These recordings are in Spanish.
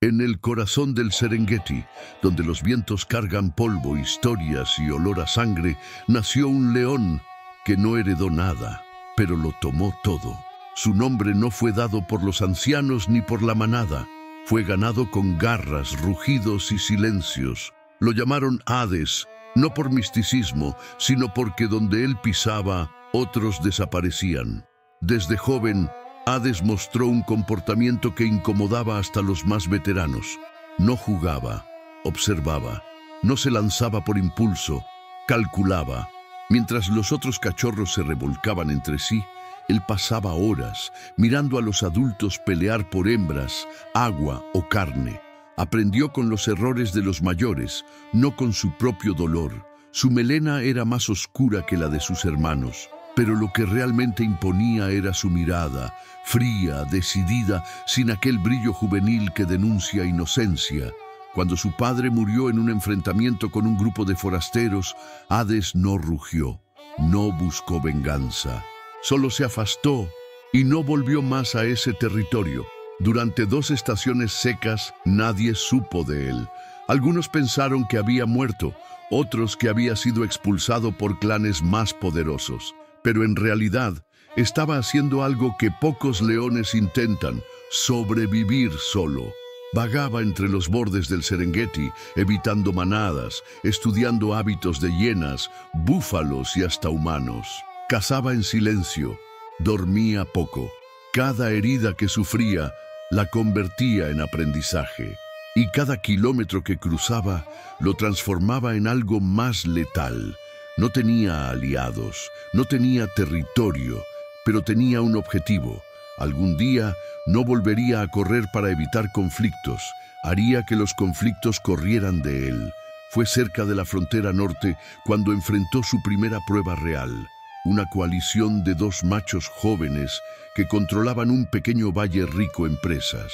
En el corazón del Serengeti, donde los vientos cargan polvo, historias y olor a sangre, nació un león que no heredó nada, pero lo tomó todo. Su nombre no fue dado por los ancianos ni por la manada. Fue ganado con garras, rugidos y silencios. Lo llamaron Hades, no por misticismo, sino porque donde él pisaba, otros desaparecían. Desde joven, Hades mostró un comportamiento que incomodaba hasta los más veteranos. No jugaba, observaba, no se lanzaba por impulso, calculaba. Mientras los otros cachorros se revolcaban entre sí, él pasaba horas mirando a los adultos pelear por hembras, agua o carne. Aprendió con los errores de los mayores, no con su propio dolor. Su melena era más oscura que la de sus hermanos, pero lo que realmente imponía era su mirada, fría, decidida, sin aquel brillo juvenil que denuncia inocencia. Cuando su padre murió en un enfrentamiento con un grupo de forasteros, Hades no rugió, no buscó venganza. Solo se afastó y no volvió más a ese territorio. Durante 2 estaciones secas, nadie supo de él. Algunos pensaron que había muerto, otros que había sido expulsado por clanes más poderosos. Pero en realidad, estaba haciendo algo que pocos leones intentan: sobrevivir solo. Vagaba entre los bordes del Serengeti, evitando manadas, estudiando hábitos de hienas, búfalos y hasta humanos. Cazaba en silencio, dormía poco. Cada herida que sufría la convertía en aprendizaje, y cada kilómetro que cruzaba lo transformaba en algo más letal. No tenía aliados, no tenía territorio, pero tenía un objetivo. Algún día no volvería a correr para evitar conflictos, haría que los conflictos corrieran de él. Fue cerca de la frontera norte cuando enfrentó su primera prueba real. Una coalición de 2 machos jóvenes que controlaban un pequeño valle rico en presas.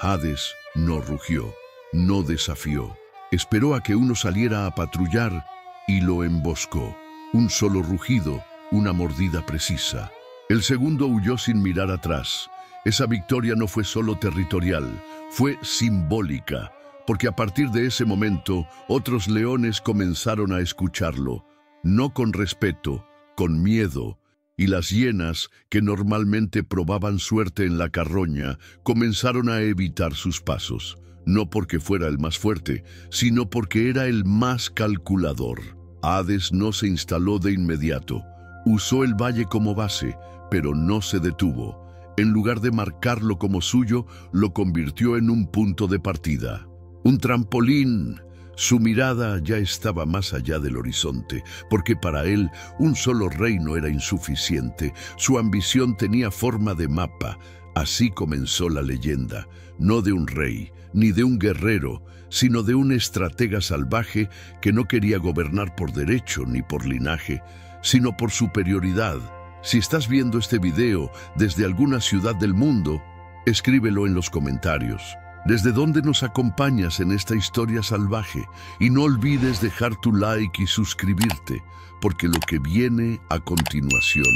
Hades no rugió, no desafió. Esperó a que uno saliera a patrullar y lo emboscó. Un solo rugido, una mordida precisa. El segundo huyó sin mirar atrás. Esa victoria no fue solo territorial, fue simbólica, porque a partir de ese momento otros leones comenzaron a escucharlo, no con respeto, con miedo, y las hienas, que normalmente probaban suerte en la carroña, comenzaron a evitar sus pasos, no porque fuera el más fuerte, sino porque era el más calculador. Hades no se instaló de inmediato, usó el valle como base, pero no se detuvo. En lugar de marcarlo como suyo, lo convirtió en un punto de partida, un trampolín. Su mirada ya estaba más allá del horizonte, porque para él un solo reino era insuficiente. Su ambición tenía forma de mapa. Así comenzó la leyenda, no de un rey, ni de un guerrero, sino de un estratega salvaje que no quería gobernar por derecho ni por linaje, sino por superioridad. Si estás viendo este video desde alguna ciudad del mundo, escríbelo en los comentarios. ¿Desde dónde nos acompañas en esta historia salvaje? Y no olvides dejar tu like y suscribirte, porque lo que viene a continuación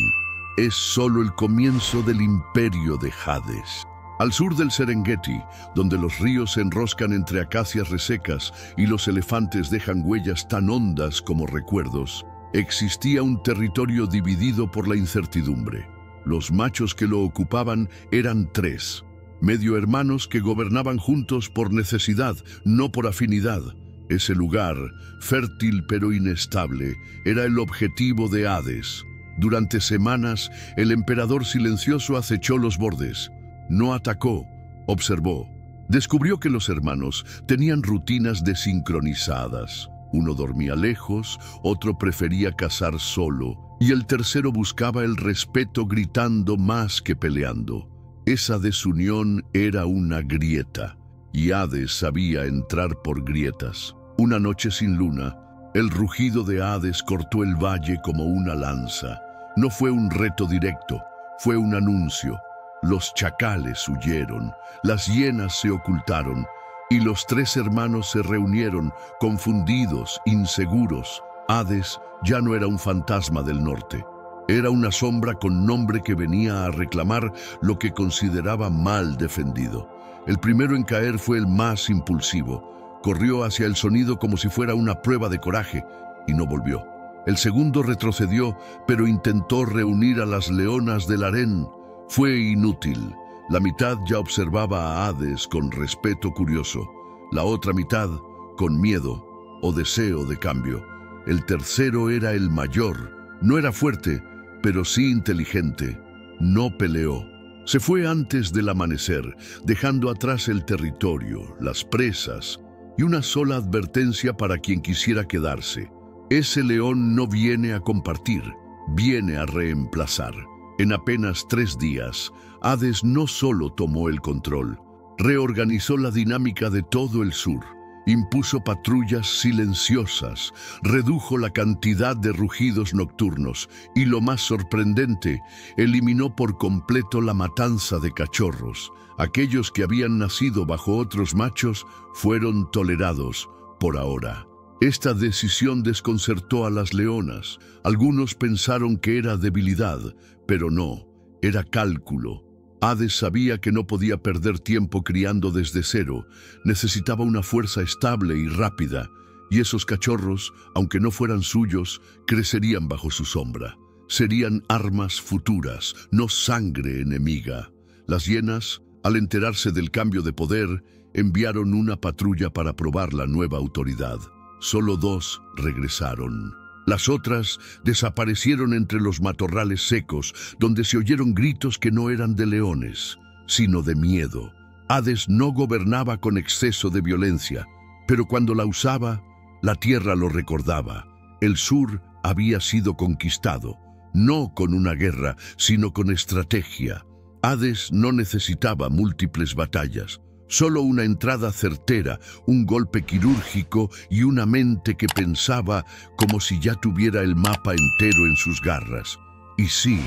es solo el comienzo del imperio de Hades. Al sur del Serengeti, donde los ríos se enroscan entre acacias resecas y los elefantes dejan huellas tan hondas como recuerdos, existía un territorio dividido por la incertidumbre. Los machos que lo ocupaban eran 3. Medio hermanos que gobernaban juntos por necesidad, no por afinidad. Ese lugar, fértil pero inestable, era el objetivo de Hades. Durante semanas, el emperador silencioso acechó los bordes. No atacó, observó. Descubrió que los hermanos tenían rutinas desincronizadas. Uno dormía lejos, otro prefería cazar solo, y el tercero buscaba el respeto gritando más que peleando. Esa desunión era una grieta, y Hades sabía entrar por grietas. Una noche sin luna, el rugido de Hades cortó el valle como una lanza. No fue un reto directo, fue un anuncio. Los chacales huyeron, las hienas se ocultaron, y los 3 hermanos se reunieron, confundidos, inseguros. Hades ya no era un fantasma del norte. Era una sombra con nombre que venía a reclamar lo que consideraba mal defendido. El primero en caer fue el más impulsivo. Corrió hacia el sonido como si fuera una prueba de coraje y no volvió. El segundo retrocedió, pero intentó reunir a las leonas del harén. Fue inútil. La mitad ya observaba a Hades con respeto curioso. La otra mitad con miedo o deseo de cambio. El tercero era el mayor. No era fuerte, pero sí inteligente. No peleó. Se fue antes del amanecer, dejando atrás el territorio, las presas y una sola advertencia para quien quisiera quedarse. Ese león no viene a compartir, viene a reemplazar. En apenas 3 días, Hades no solo tomó el control, reorganizó la dinámica de todo el sur. Impuso patrullas silenciosas, redujo la cantidad de rugidos nocturnos y, lo más sorprendente, eliminó por completo la matanza de cachorros. Aquellos que habían nacido bajo otros machos fueron tolerados por ahora. Esta decisión desconcertó a las leonas. Algunos pensaron que era debilidad, pero no, era cálculo. Hades sabía que no podía perder tiempo criando desde cero. Necesitaba una fuerza estable y rápida, y esos cachorros, aunque no fueran suyos, crecerían bajo su sombra. Serían armas futuras, no sangre enemiga. Las hienas, al enterarse del cambio de poder, enviaron una patrulla para probar la nueva autoridad. Solo 2 regresaron. Las otras desaparecieron entre los matorrales secos, donde se oyeron gritos que no eran de leones, sino de miedo. Hades no gobernaba con exceso de violencia, pero cuando la usaba, la tierra lo recordaba. El sur había sido conquistado, no con una guerra, sino con estrategia. Hades no necesitaba múltiples batallas. Solo una entrada certera, un golpe quirúrgico y una mente que pensaba como si ya tuviera el mapa entero en sus garras. Y sí,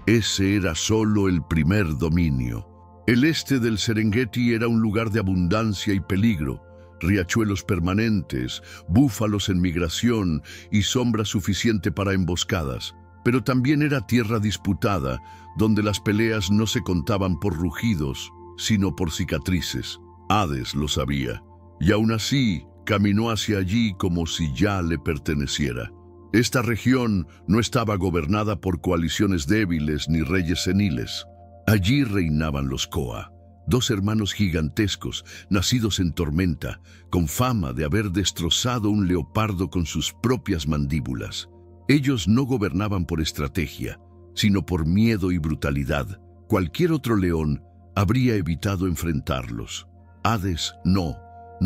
ese era solo el primer dominio. El este del Serengeti era un lugar de abundancia y peligro. Riachuelos permanentes, búfalos en migración y sombra suficiente para emboscadas. Pero también era tierra disputada, donde las peleas no se contaban por rugidos, sino por cicatrices. Hades lo sabía, y aún así caminó hacia allí como si ya le perteneciera. Esta región no estaba gobernada por coaliciones débiles ni reyes seniles. Allí reinaban los Koa, 2 hermanos gigantescos, nacidos en tormenta, con fama de haber destrozado un leopardo con sus propias mandíbulas. Ellos no gobernaban por estrategia, sino por miedo y brutalidad. Cualquier otro león habría evitado enfrentarlos. Hades no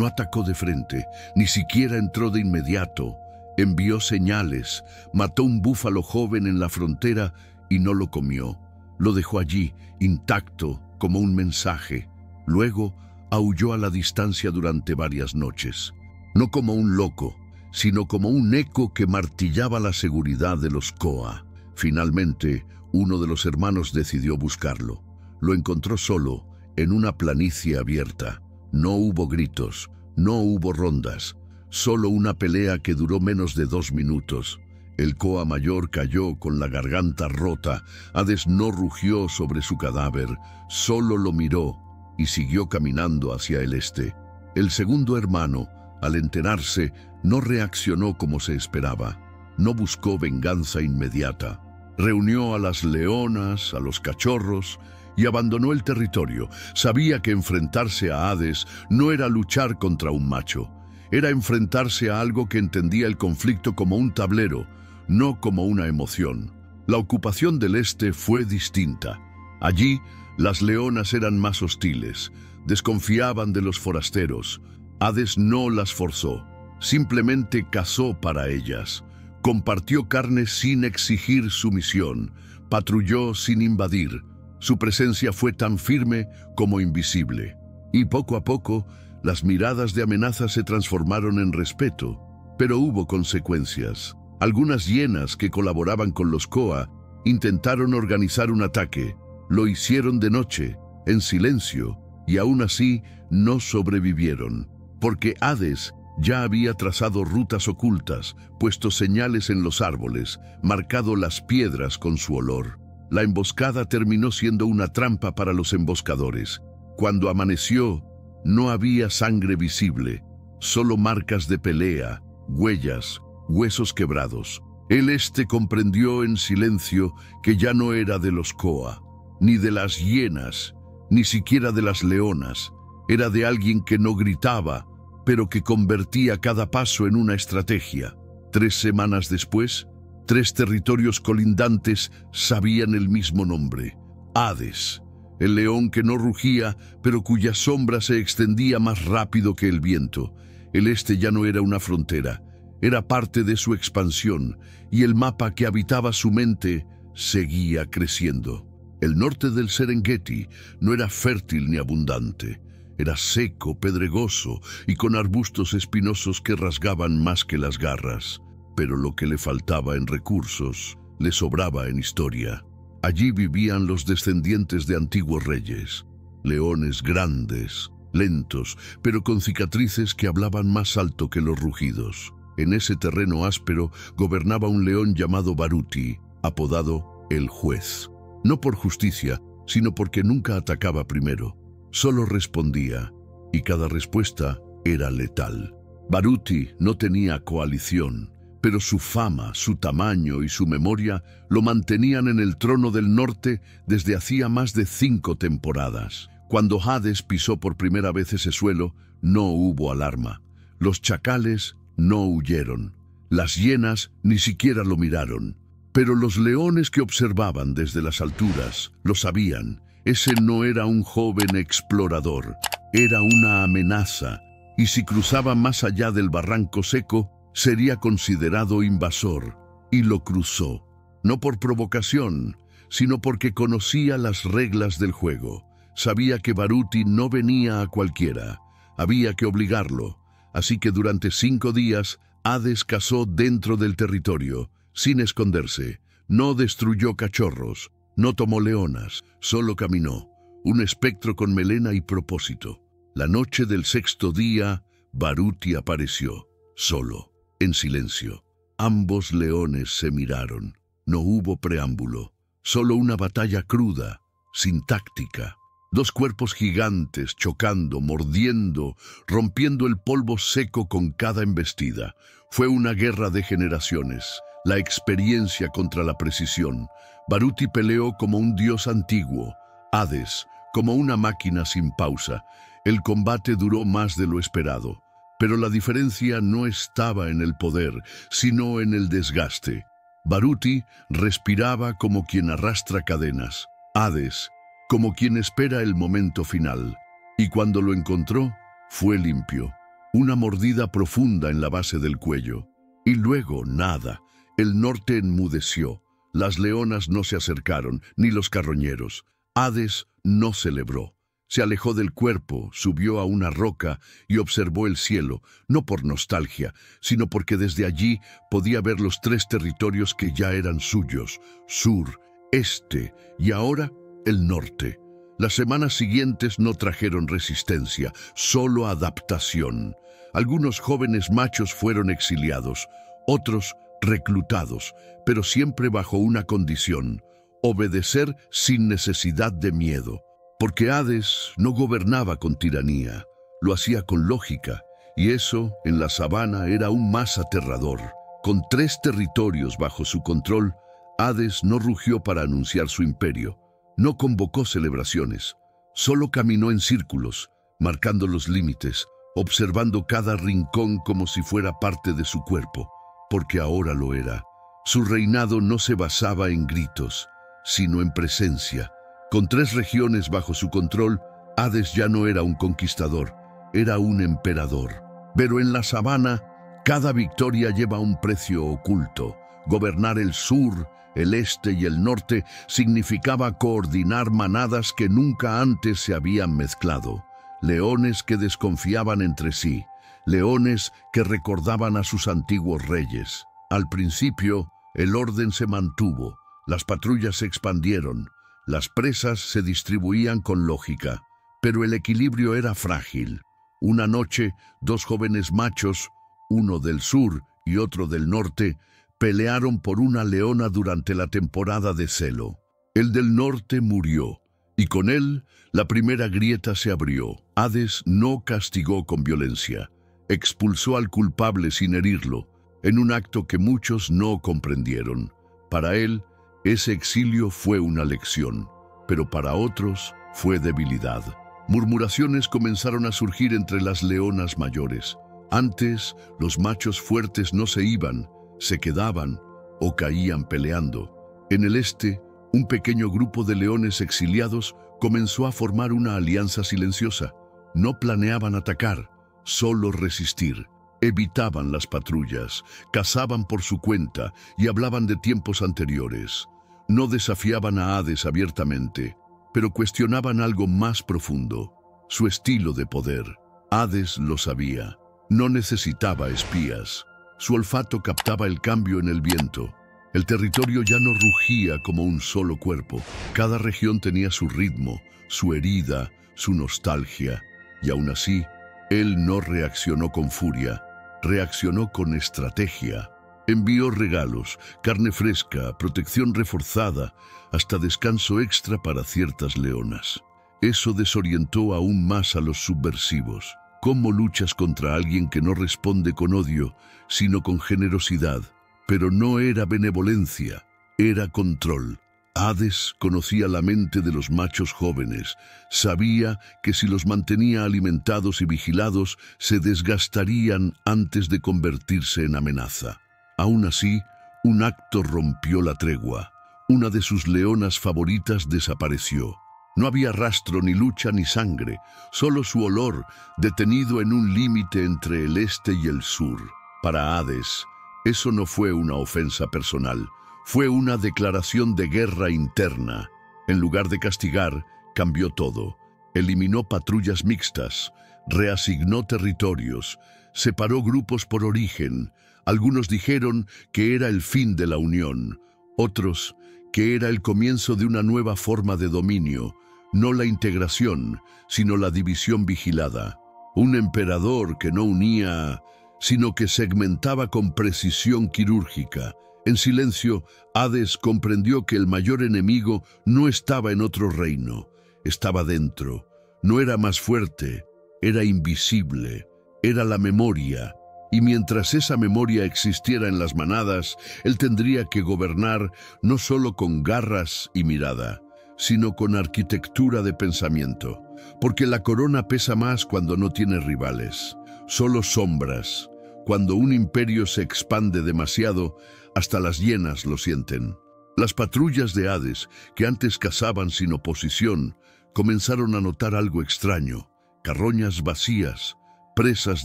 atacó de frente, ni siquiera entró de inmediato. Envió señales, mató un búfalo joven en la frontera y no lo comió. Lo dejó allí, intacto, como un mensaje. Luego, aulló a la distancia durante varias noches. No como un loco, sino como un eco que martillaba la seguridad de los Koa. Finalmente, uno de los hermanos decidió buscarlo. Lo encontró solo, en una planicie abierta. No hubo gritos, no hubo rondas, solo una pelea que duró menos de 2 minutos. El Koa mayor cayó con la garganta rota. Hades no rugió sobre su cadáver, solo lo miró y siguió caminando hacia el este. El segundo hermano, al enterarse, no reaccionó como se esperaba. No buscó venganza inmediata. Reunió a las leonas, a los cachorros, y abandonó el territorio. Sabía que enfrentarse a Hades no era luchar contra un macho, era enfrentarse a algo que entendía el conflicto como un tablero, no como una emoción. La ocupación del este fue distinta. Allí, las leonas eran más hostiles, desconfiaban de los forasteros. Hades no las forzó, simplemente cazó para ellas. Compartió carne sin exigir sumisión, patrulló sin invadir. Su presencia fue tan firme como invisible. Y poco a poco, las miradas de amenaza se transformaron en respeto. Pero hubo consecuencias. Algunas hienas que colaboraban con los Koa intentaron organizar un ataque. Lo hicieron de noche, en silencio, y aún así no sobrevivieron. Porque Hades ya había trazado rutas ocultas, puesto señales en los árboles, marcado las piedras con su olor. La emboscada terminó siendo una trampa para los emboscadores, Cuando amaneció, no había sangre visible, solo marcas de pelea, huellas, huesos quebrados. El comprendió en silencio que ya no era de los Koa, ni de las hienas, ni siquiera de las leonas. Era de alguien que no gritaba, pero que convertía cada paso en una estrategia. 3 semanas después, 3 territorios colindantes sabían el mismo nombre: Hades, el león que no rugía, pero cuya sombra se extendía más rápido que el viento. El ya no era una frontera, era parte de su expansión, y el mapa que habitaba su mente seguía creciendo. El norte del Serengeti no era fértil ni abundante. Era seco, pedregoso y con arbustos espinosos que rasgaban más que las garras. Pero lo que le faltaba en recursos, le sobraba en historia. Allí vivían los descendientes de antiguos reyes, leones grandes, lentos, pero con cicatrices que hablaban más alto que los rugidos. En ese terreno áspero gobernaba un león llamado Baruti, apodado el Juez. No por justicia, sino porque nunca atacaba primero. Solo respondía, y cada respuesta era letal. Baruti no tenía coalición, pero su fama, su tamaño y su memoria lo mantenían en el trono del norte desde hacía más de 5 temporadas. Cuando Hades pisó por primera vez ese suelo, no hubo alarma. Los chacales no huyeron. Las hienas ni siquiera lo miraron. Pero los leones que observaban desde las alturas lo sabían. Ese no era un joven explorador, era una amenaza, y si cruzaba más allá del barranco seco, sería considerado invasor. Y lo cruzó, no por provocación, sino porque conocía las reglas del juego. Sabía que Baruti no venía a cualquiera, había que obligarlo. Así que durante 5 días, Hades cazó dentro del territorio, sin esconderse. No destruyó cachorros, no tomó leonas, solo caminó, un espectro con melena y propósito. La noche del 6.º día, Baruti apareció, solo, en silencio. Ambos leones se miraron. No hubo preámbulo, solo una batalla cruda, sin táctica. 2 cuerpos gigantes chocando, mordiendo, rompiendo el polvo seco con cada embestida. Fue una guerra de generaciones, la experiencia contra la precisión. Baruti peleó como un dios antiguo, Hades como una máquina sin pausa. El combate duró más de lo esperado, pero la diferencia no estaba en el poder, sino en el desgaste. Baruti respiraba como quien arrastra cadenas, Hades como quien espera el momento final. Y cuando lo encontró, fue limpio, una mordida profunda en la base del cuello. Y luego nada, el norte enmudeció. Las leonas no se acercaron, ni los carroñeros. Hades no celebró. Se alejó del cuerpo, subió a una roca y observó el cielo, no por nostalgia, sino porque desde allí podía ver los 3 territorios que ya eran suyos: sur, este y ahora el norte. Las semanas siguientes no trajeron resistencia, solo adaptación. Algunos jóvenes machos fueron exiliados, otros reclutados, pero siempre bajo una condición: obedecer sin necesidad de miedo. Porque Hades no gobernaba con tiranía, lo hacía con lógica, y eso en la sabana era aún más aterrador. Con 3 territorios bajo su control, Hades no rugió para anunciar su imperio, no convocó celebraciones, solo caminó en círculos, marcando los límites, observando cada rincón como si fuera parte de su cuerpo, porque ahora lo era. Su reinado no se basaba en gritos, sino en presencia. Con 3 regiones bajo su control, Hades ya no era un conquistador, era un emperador. Pero en la sabana, cada victoria lleva un precio oculto. Gobernar el sur, el este y el norte significaba coordinar manadas que nunca antes se habían mezclado. Leones que desconfiaban entre sí, leones que recordaban a sus antiguos reyes. Al principio, el orden se mantuvo, las patrullas se expandieron, las presas se distribuían con lógica, pero el equilibrio era frágil. Una noche, 2 jóvenes machos, uno del sur y otro del norte, pelearon por una leona durante la temporada de celo. El del norte murió, Y con él, la primera grieta se abrió. Hades no castigó con violencia. Expulsó al culpable sin herirlo, en un acto que muchos no comprendieron. Para él, ese exilio fue una lección, pero para otros fue debilidad. Murmuraciones comenzaron a surgir entre las leonas mayores. Antes, los machos fuertes no se iban, se quedaban o caían peleando. En el este, un pequeño grupo de leones exiliados comenzó a formar una alianza silenciosa. No planeaban atacar, solo resistir. Evitaban las patrullas, cazaban por su cuenta y hablaban de tiempos anteriores. No desafiaban a Hades abiertamente, pero cuestionaban algo más profundo, su estilo de poder. Hades lo sabía. No necesitaba espías. Su olfato captaba el cambio en el viento. El territorio ya no rugía como un solo cuerpo. Cada región tenía su ritmo, su herida, su nostalgia. Y aún así, él no reaccionó con furia, reaccionó con estrategia. Envió regalos, carne fresca, protección reforzada, hasta descanso extra para ciertas leonas. Eso desorientó aún más a los subversivos. ¿Cómo luchas contra alguien que no responde con odio, sino con generosidad? Pero no era benevolencia, era control. Hades conocía la mente de los machos jóvenes. Sabía que si los mantenía alimentados y vigilados, se desgastarían antes de convertirse en amenaza. Aún así, un acto rompió la tregua. Una de sus leonas favoritas desapareció. No había rastro, ni lucha, ni sangre, solo su olor, detenido en un límite entre el este y el sur. Para Hades, eso no fue una ofensa personal, fue una declaración de guerra interna. En lugar de castigar, cambió todo. Eliminó patrullas mixtas, reasignó territorios, separó grupos por origen. Algunos dijeron que era el fin de la unión, otros que era el comienzo de una nueva forma de dominio, no la integración, sino la división vigilada. Un emperador que no unía, sino que segmentaba con precisión quirúrgica. En silencio, Hades comprendió que el mayor enemigo no estaba en otro reino, estaba dentro. No era más fuerte, era invisible, era la memoria. Y mientras esa memoria existiera en las manadas, él tendría que gobernar no solo con garras y mirada, sino con arquitectura de pensamiento. Porque la corona pesa más cuando no tiene rivales, solo sombras. Cuando un imperio se expande demasiado, hasta las hienas lo sienten. Las patrullas de Hades, que antes cazaban sin oposición, comenzaron a notar algo extraño. Carroñas vacías, presas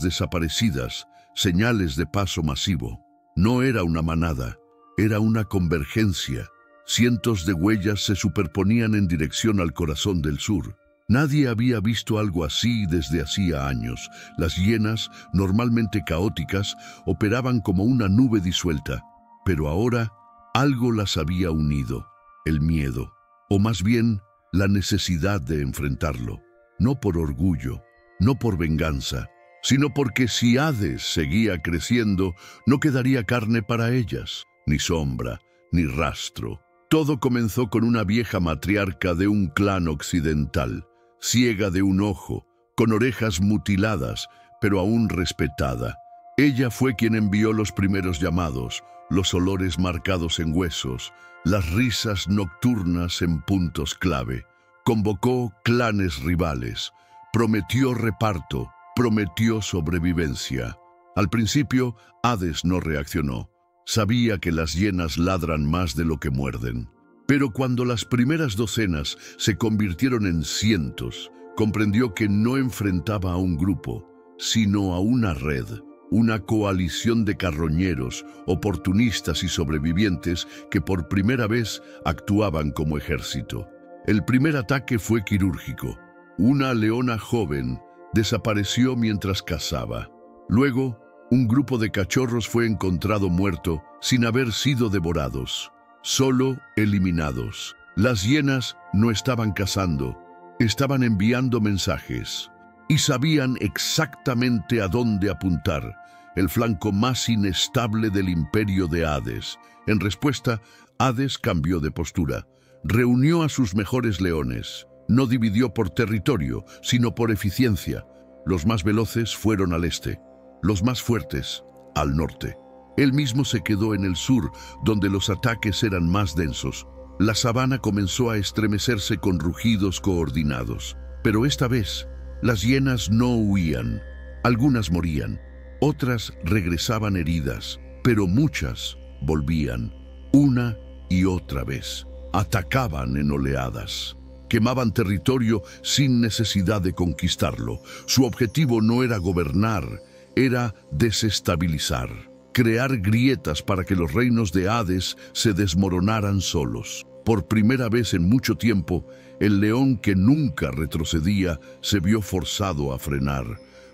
desaparecidas, señales de paso masivo. No era una manada, era una convergencia. Cientos de huellas se superponían en dirección al corazón del sur. Nadie había visto algo así desde hacía años. Las hienas, normalmente caóticas, operaban como una nube disuelta. Pero ahora, algo las había unido, el miedo, o más bien, la necesidad de enfrentarlo. No por orgullo, no por venganza, sino porque si Hades seguía creciendo, no quedaría carne para ellas, ni sombra, ni rastro. Todo comenzó con una vieja matriarca de un clan occidental, ciega de un ojo, con orejas mutiladas, pero aún respetada. Ella fue quien envió los primeros llamados, los olores marcados en huesos, las risas nocturnas en puntos clave. Convocó clanes rivales, prometió reparto, prometió sobrevivencia. Al principio, Hades no reaccionó. Sabía que las hienas ladran más de lo que muerden. Pero cuando las primeras docenas se convirtieron en cientos, comprendió que no enfrentaba a un grupo, sino a una red, una coalición de carroñeros, oportunistas y sobrevivientes que por primera vez actuaban como ejército. El primer ataque fue quirúrgico. Una leona joven desapareció mientras cazaba. Luego, un grupo de cachorros fue encontrado muerto sin haber sido devorados, solo eliminados. Las hienas no estaban cazando, estaban enviando mensajes y sabían exactamente a dónde apuntar, el flanco más inestable del imperio de Hades. En respuesta, Hades cambió de postura, reunió a sus mejores leones, No dividió por territorio, sino por eficiencia. Los más veloces fueron al este, los más fuertes al norte. Él mismo se quedó en el sur, donde los ataques eran más densos. La sabana comenzó a estremecerse con rugidos coordinados. Pero esta vez, las hienas no huían. Algunas morían, otras regresaban heridas, pero muchas volvían, una y otra vez. Atacaban en oleadas. Quemaban territorio sin necesidad de conquistarlo. Su objetivo no era gobernar, era desestabilizar. Crear grietas para que los reinos de Hades se desmoronaran solos. Por primera vez en mucho tiempo, el león que nunca retrocedía se vio forzado a frenar,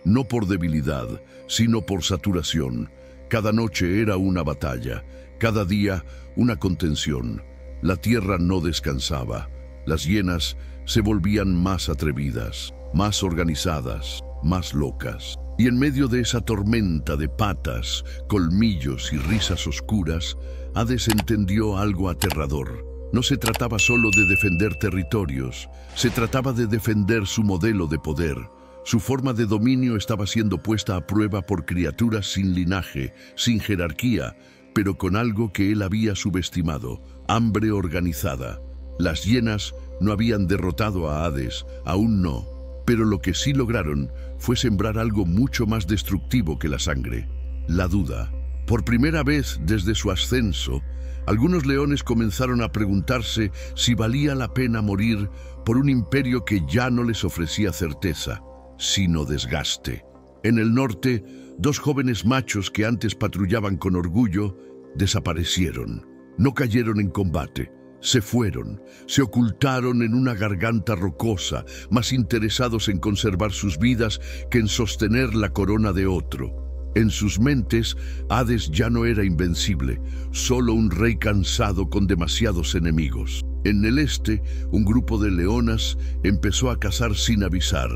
no por debilidad, sino por saturación. Cada noche era una batalla, cada día una contención. La tierra no descansaba. Las hienas se volvían más atrevidas, más organizadas, más locas. Y en medio de esa tormenta de patas, colmillos y risas oscuras, Hades entendió algo aterrador. No se trataba solo de defender territorios, se trataba de defender su modelo de poder. Su forma de dominio estaba siendo puesta a prueba por criaturas sin linaje, sin jerarquía, pero con algo que él había subestimado: hambre organizada. Las hienas no habían derrotado a Hades, aún no, pero lo que sí lograron fue sembrar algo mucho más destructivo que la sangre: la duda. Por primera vez desde su ascenso, algunos leones comenzaron a preguntarse si valía la pena morir por un imperio que ya no les ofrecía certeza, sino desgaste. En el norte, dos jóvenes machos que antes patrullaban con orgullo desaparecieron. No cayeron en combate, se fueron, se ocultaron en una garganta rocosa, más interesados en conservar sus vidas que en sostener la corona de otro. En sus mentes, Hades ya no era invencible, solo un rey cansado con demasiados enemigos. En el este, un grupo de leonas empezó a cazar sin avisar,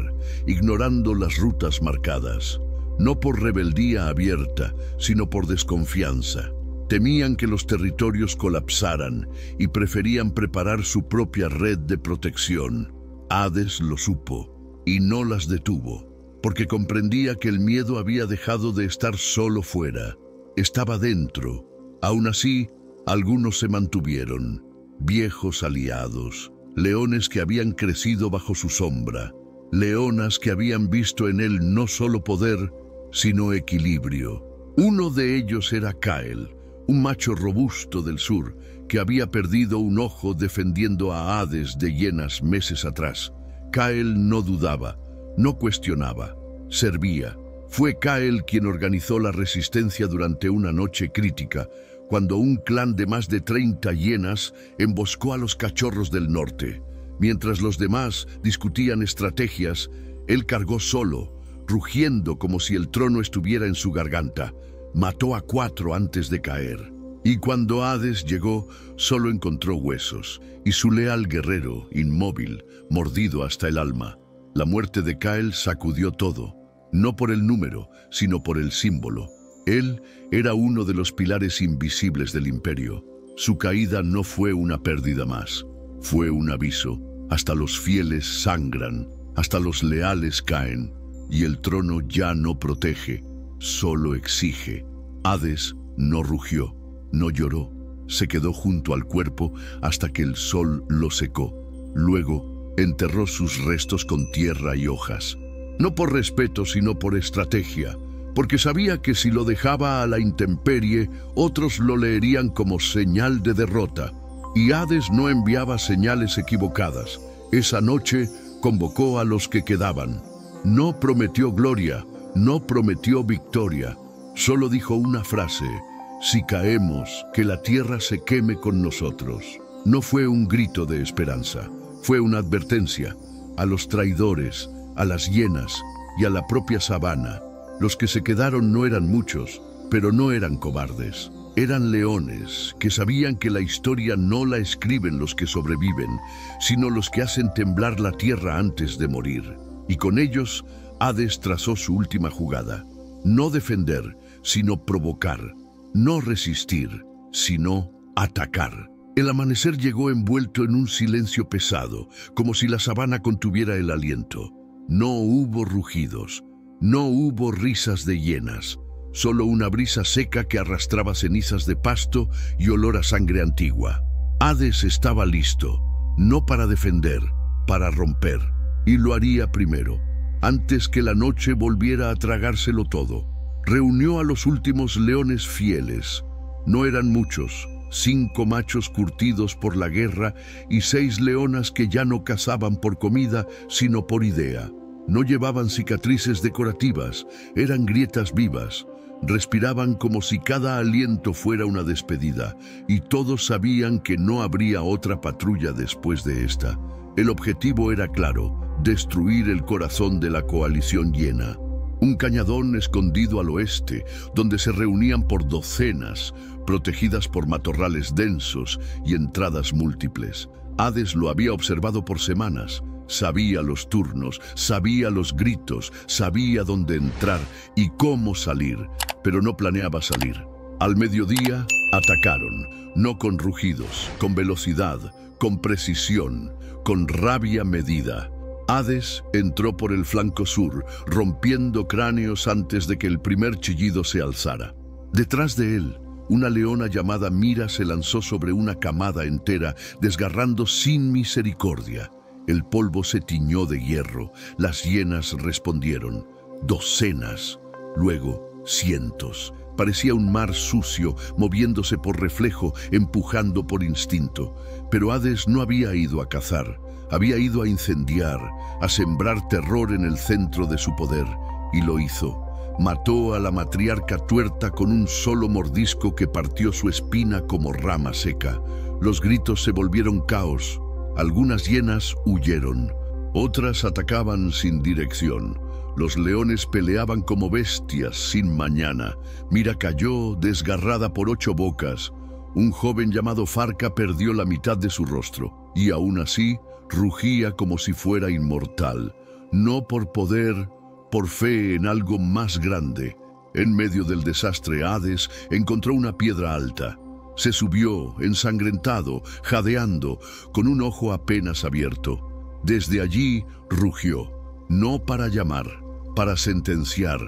ignorando las rutas marcadas. No por rebeldía abierta, sino por desconfianza. Temían que los territorios colapsaran y preferían preparar su propia red de protección. Hades lo supo y no las detuvo, porque comprendía que el miedo había dejado de estar solo fuera, estaba dentro. Aún así, algunos se mantuvieron, viejos aliados, leones que habían crecido bajo su sombra, leonas que habían visto en él no solo poder, sino equilibrio. Uno de ellos era Cael, un macho robusto del sur, que había perdido un ojo defendiendo a Hades de hienas meses atrás. Cael no dudaba, no cuestionaba, servía. Fue Cael quien organizó la resistencia durante una noche crítica, cuando un clan de más de 30 hienas emboscó a los cachorros del norte. Mientras los demás discutían estrategias, él cargó solo, rugiendo como si el trono estuviera en su garganta. Mató a 4 antes de caer. Y cuando Hades llegó, solo encontró huesos, y su leal guerrero, inmóvil, mordido hasta el alma. La muerte de Cael sacudió todo, no por el número, sino por el símbolo. Él era uno de los pilares invisibles del imperio. Su caída no fue una pérdida más, fue un aviso. Hasta los fieles sangran, hasta los leales caen, y el trono ya no protege, solo exige. Hades no rugió, no lloró, se quedó junto al cuerpo hasta que el sol lo secó. Luego enterró sus restos con tierra y hojas, no por respeto sino por estrategia, porque sabía que si lo dejaba a la intemperie, otros lo leerían como señal de derrota. Y Hades no enviaba señales equivocadas. Esa noche convocó a los que quedaban. No prometió gloria, no prometió victoria, solo dijo una frase: si caemos, que la tierra se queme con nosotros. No fue un grito de esperanza, fue una advertencia a los traidores, a las hienas y a la propia sabana. Los que se quedaron no eran muchos, pero no eran cobardes. Eran leones que sabían que la historia no la escriben los que sobreviven, sino los que hacen temblar la tierra antes de morir. Y con ellos, Hades trazó su última jugada. No defender, sino provocar. No resistir, sino atacar. El amanecer llegó envuelto en un silencio pesado, como si la sabana contuviera el aliento. No hubo rugidos, no hubo risas de hienas, solo una brisa seca que arrastraba cenizas de pasto y olor a sangre antigua. Hades estaba listo, no para defender, para romper, y lo haría primero, antes que la noche volviera a tragárselo todo. Reunió a los últimos leones fieles. No eran muchos, 5 machos curtidos por la guerra y 6 leonas que ya no cazaban por comida, sino por idea. No llevaban cicatrices decorativas, eran grietas vivas. Respiraban como si cada aliento fuera una despedida, y todos sabían que no habría otra patrulla después de esta. El objetivo era claro: destruir el corazón de la coalición hiena. Un cañadón escondido al oeste, donde se reunían por docenas, protegidas por matorrales densos y entradas múltiples. Hades lo había observado por semanas. Sabía los turnos, sabía los gritos, sabía dónde entrar y cómo salir, pero no planeaba salir. Al mediodía, atacaron, no con rugidos, con velocidad, con precisión, con rabia medida. Hades entró por el flanco sur, rompiendo cráneos antes de que el primer chillido se alzara. Detrás de él, una leona llamada Mira se lanzó sobre una camada entera, desgarrando sin misericordia. El polvo se tiñó de hierro, las hienas respondieron, docenas, luego cientos. Parecía un mar sucio, moviéndose por reflejo, empujando por instinto. Pero Hades no había ido a cazar, había ido a incendiar, a sembrar terror en el centro de su poder, y lo hizo. Mató a la matriarca tuerta con un solo mordisco que partió su espina como rama seca. Los gritos se volvieron caos. Algunas hienas huyeron, otras atacaban sin dirección. Los leones peleaban como bestias sin mañana. Mira cayó desgarrada por 8 bocas. Un joven llamado Farca perdió la mitad de su rostro, y aún así rugía como si fuera inmortal. No por poder, por fe en algo más grande. En medio del desastre, Hades encontró una piedra alta. Se subió, ensangrentado, jadeando, con un ojo apenas abierto. Desde allí rugió, no para llamar, para sentenciar.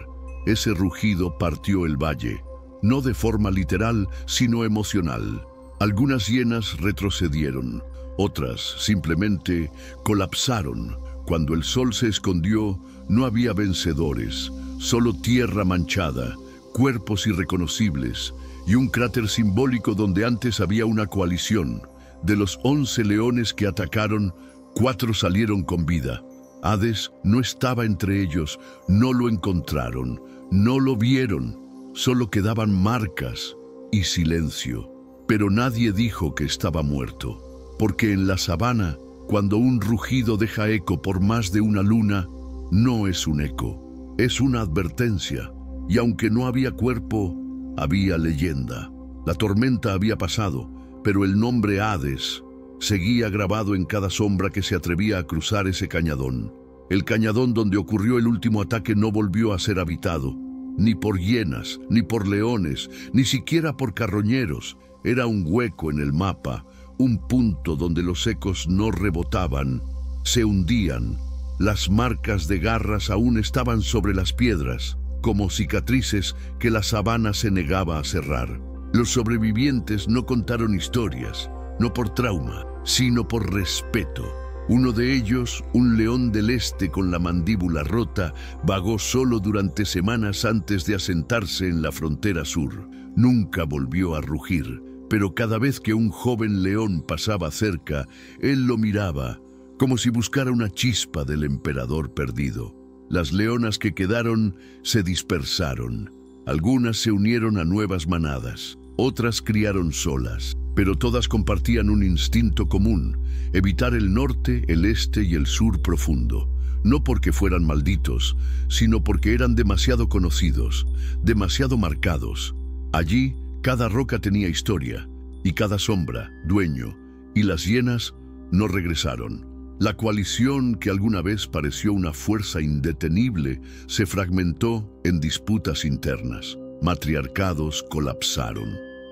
Ese rugido partió el valle, no de forma literal, sino emocional. Algunas hienas retrocedieron, otras simplemente colapsaron. Cuando el sol se escondió, no había vencedores, solo tierra manchada, cuerpos irreconocibles, y un cráter simbólico donde antes había una coalición. De los 11 leones que atacaron, 4 salieron con vida. Hades no estaba entre ellos, no lo encontraron, no lo vieron, solo quedaban marcas y silencio. Pero nadie dijo que estaba muerto, porque en la sabana, cuando un rugido deja eco por más de una luna, no es un eco, es una advertencia, y aunque no había cuerpo, había leyenda. La tormenta había pasado, pero el nombre Hades seguía grabado en cada sombra que se atrevía a cruzar ese cañadón. El cañadón donde ocurrió el último ataque no volvió a ser habitado, ni por hienas, ni por leones, ni siquiera por carroñeros. Era un hueco en el mapa, un punto donde los ecos no rebotaban, se hundían. Las marcas de garras aún estaban sobre las piedras, como cicatrices que la sabana se negaba a cerrar. Los sobrevivientes no contaron historias, no por trauma, sino por respeto. Uno de ellos, un león del este con la mandíbula rota, vagó solo durante semanas antes de asentarse en la frontera sur. Nunca volvió a rugir, pero cada vez que un joven león pasaba cerca, él lo miraba, como si buscara una chispa del emperador perdido. Las leonas que quedaron se dispersaron. Algunas se unieron a nuevas manadas, otras criaron solas, pero todas compartían un instinto común: evitar el norte, el este y el sur profundo. No porque fueran malditos, sino porque eran demasiado conocidos, demasiado marcados. Allí, cada roca tenía historia, y cada sombra, dueño, y las hienas no regresaron. La coalición, que alguna vez pareció una fuerza indetenible, se fragmentó en disputas internas. Matriarcados colapsaron.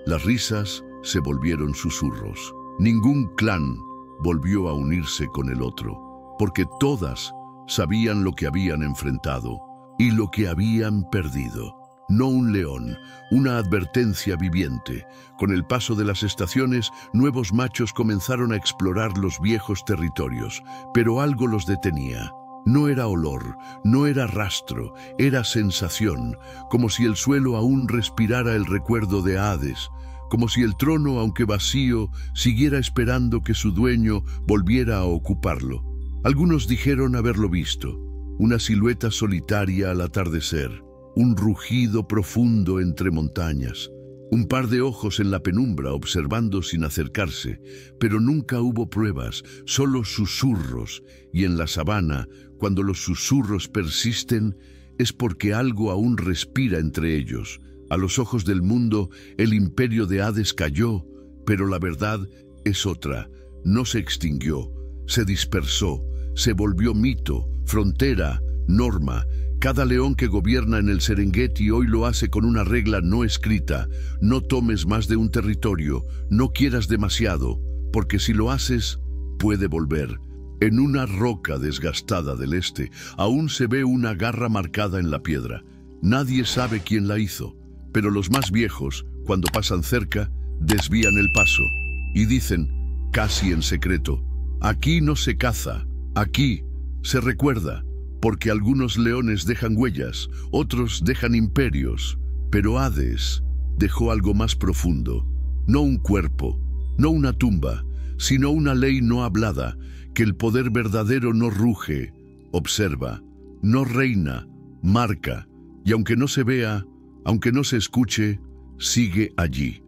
Las risas se volvieron susurros. Ningún clan volvió a unirse con el otro, porque todas sabían lo que habían enfrentado y lo que habían perdido. No un león, una advertencia viviente. Con el paso de las estaciones, nuevos machos comenzaron a explorar los viejos territorios, pero algo los detenía. No era olor, no era rastro, era sensación, como si el suelo aún respirara el recuerdo de Hades, como si el trono, aunque vacío, siguiera esperando que su dueño volviera a ocuparlo. Algunos dijeron haberlo visto, una silueta solitaria al atardecer, un rugido profundo entre montañas, un par de ojos en la penumbra observando sin acercarse, pero nunca hubo pruebas, solo susurros, y en la sabana, cuando los susurros persisten, es porque algo aún respira entre ellos. A los ojos del mundo, el imperio de Hades cayó, pero la verdad es otra. No se extinguió, se dispersó, se volvió mito, frontera, norma. Cada león que gobierna en el Serengeti hoy lo hace con una regla no escrita: no tomes más de un territorio, no quieras demasiado, porque si lo haces, puede volver. En una roca desgastada del este, aún se ve una garra marcada en la piedra. Nadie sabe quién la hizo, pero los más viejos, cuando pasan cerca, desvían el paso y dicen, casi en secreto: aquí no se caza, aquí se recuerda. Porque algunos leones dejan huellas, otros dejan imperios, pero Hades dejó algo más profundo, no un cuerpo, no una tumba, sino una ley no hablada, que el poder verdadero no ruge, observa, no reina, marca, y aunque no se vea, aunque no se escuche, sigue allí.